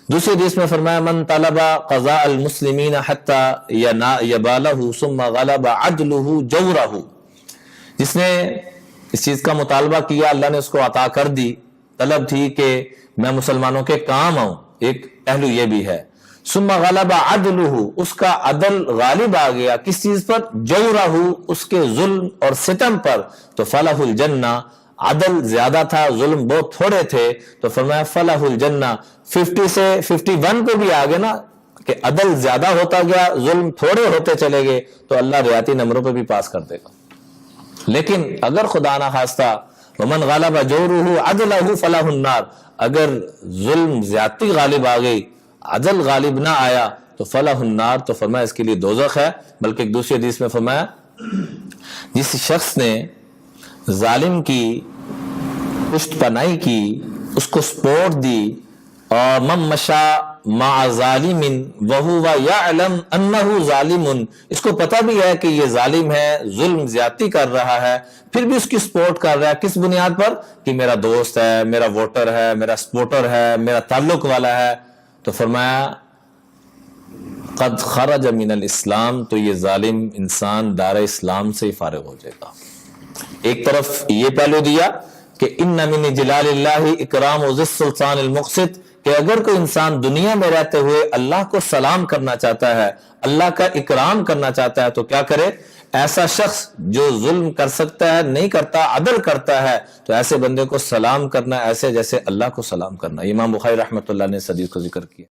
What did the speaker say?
دوسری حدیث میں فرمایا من طلب قضاء المسلمین حتی یبالہ ثم غلب عدلہ جورہ، جس نے اس چیز کا مطالبہ کیا اللہ نے اس کو عطا کر دی، طلب تھی کہ میں مسلمانوں کے کام آؤں، ایک پہلو یہ بھی ہے، ثم غلب عدلہ، اس کا عدل غالب آ گیا کس چیز پر؟ جورہ، اس کے ظلم اور ستم پر، تو فلہ الجنہ، عدل زیادہ تھا ظلم بہت تھوڑے تھے، تو فرمایا فلہ الجنہ، 50 سے 51 پہ بھی آگے نا کہ عدل زیادہ ہوتا گیا ظلم تھوڑے ہوتے چلے گئے تو اللہ ریاتی نمبروں پہ بھی پاس کر دے گا۔ لیکن اگر خدا نہ خواستہ ومن غلب جورہ عدلہ فلہ النار، اگر ظلم زیادتی غالب آ گئی عدل غالب نہ آیا تو فلہ النار، تو فرمایا اس کے لیے دوزخ ہے۔ بلکہ ایک دوسری حدیث میں فرمایا جس شخص نے ظالم کی پشت پناہی کی، اس کو سپورٹ دی، اور من مشا مع ظالم وہو یعلم انہ ظالم، اس کو پتہ بھی ہے کہ یہ ظالم ہے ظلم زیادتی کر رہا ہے، پھر بھی اس کی سپورٹ کر رہا ہے، کس بنیاد پر؟ کہ میرا دوست ہے، میرا ووٹر ہے، میرا سپورٹر ہے، میرا تعلق والا ہے، تو فرمایا قد خرج من الاسلام، تو یہ ظالم انسان دار اسلام سے ہی فارغ ہو جائے گا۔ ایک طرف یہ پہلو دیا کہ ان من جلال اللہ اکرام ذی السلطان المقسط، کہ اگر کوئی انسان دنیا میں رہتے ہوئے اللہ کو سلام کرنا چاہتا ہے، اللہ کا اکرام کرنا چاہتا ہے، تو کیا کرے؟ ایسا شخص جو ظلم کر سکتا ہے نہیں کرتا، عدل کرتا ہے، تو ایسے بندے کو سلام کرنا ایسے جیسے اللہ کو سلام کرنا۔ امام بخاری رحمۃ اللہ نے اس حدیث کو ذکر کیا۔